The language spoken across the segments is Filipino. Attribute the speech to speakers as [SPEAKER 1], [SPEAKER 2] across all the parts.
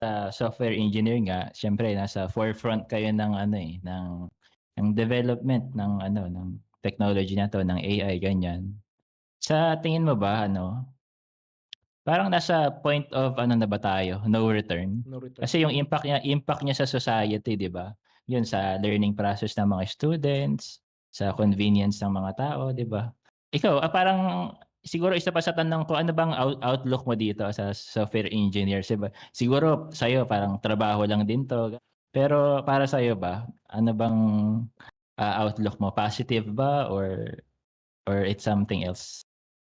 [SPEAKER 1] Sa software engineer nga siyempre nasa forefront kayo ng ano, eh, ng development ng ano, ng technology na 'to, ng AI ganyan. Sa tingin mo ba ano, parang nasa point of ano na ba tayo, no return?
[SPEAKER 2] No return.
[SPEAKER 1] Kasi yung impact niya sa society 'di ba, yun sa learning process ng mga students, sa convenience ng mga tao 'di ba? Ikaw, parang siguro isa pa sa tanong ko, ano bang outlook mo dito sa software engineers 'di ba? Siguro sa'yo parang trabaho lang din 'to, pero para sa'yo ba, ano bang, outlook mo, positive ba or it's something else?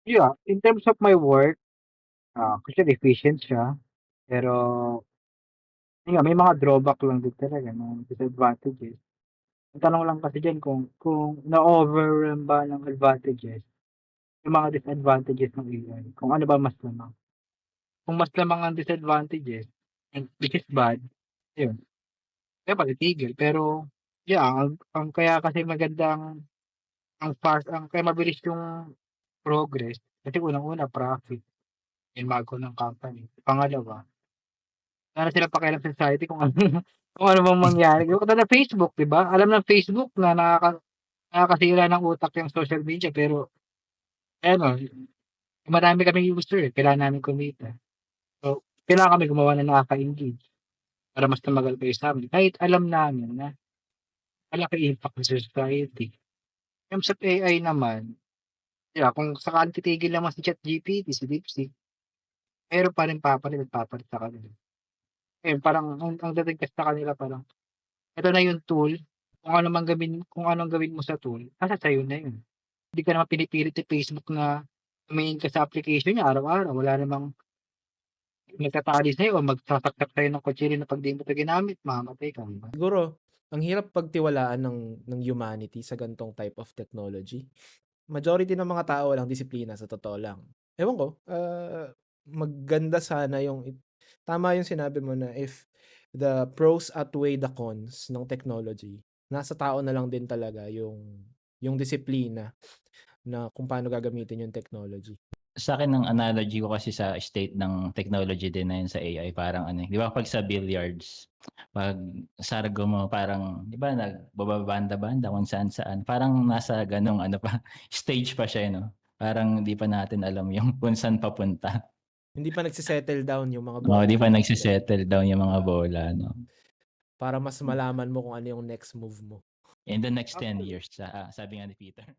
[SPEAKER 3] Yeah, in terms of my work, kasi efficient siya, pero yun nga may mga drawback lang din talaga, mga disadvantages. Ang tanong lang kasi diyan kung na-overwhelm ba ng advantages yung mga disadvantages ng AI, kung ano ba mas lamang. Kung mas lamang ang disadvantages and which is bad, yun, dapat itigil. Pero yeah, ang kaya kasi magandang ang kaya mabilis yung progress kasi unang-una profit, imago ng company. Pangalawa, wala na silang pakialam sa society kung ano kung ano mang mangyari. Yung katulad ng Facebook, 'di ba? Alam ng Facebook na nakakasira ng utak yung social media pero ano, marami kaming user, eh, kailangan namin kumita. So, kailangan kami gumawa ng nakaka-engage para mas tumagal kayo sa'min kahit alam namin na malaki impact sa society. Yung sa AI naman, yeah, kung sakaling titigil naman si ChatGPT, si DeepSeek, meron pa ring papalit at papalit sa kanila. Ayun, parang ang dating kasi sa kanila parang eto na yung tool, kung anong gawin mo sa tool, nasa sa'yo na yun. Hindi ka naman pinipilit ni Facebook na tumingin ka sa application niya araw-araw, wala namang nagtatali sa'yo o magsasaksak sa'yo ng kutsilyo na 'pag 'di mo 'to ginamit mamamatay ka, 'di ba?
[SPEAKER 2] Siguro ang hirap pagtiwalaan ng humanity sa ganitong type of technology. Majority ng mga tao walang disiplina sa totoo lang. Ewan ko, maganda sana tama yung sinabi mo na if the pros outweigh the cons ng technology, nasa tao na lang din talaga yung disiplina na kung paano gagamitin yung technology.
[SPEAKER 1] Sa'kin ang analogy ko kasi sa state ng technology din na yun sa AI parang ano, eh, 'di ba 'pag sa billiards, 'pag sargo mo parang 'di ba nagbababanda-banda kung saan-saan, parang nasa gano'ng ano pa, stage pa siya, eh, 'no? Parang di pa natin alam yung kung saan papunta.
[SPEAKER 2] Hindi pa down yung mga
[SPEAKER 1] Oo, di
[SPEAKER 2] bola,
[SPEAKER 1] pa down yung mga bola 'no?
[SPEAKER 2] para mas malaman mo kung ano yung next move mo.
[SPEAKER 1] In the next 10
[SPEAKER 3] Actually
[SPEAKER 1] years sabi nga ni Peter.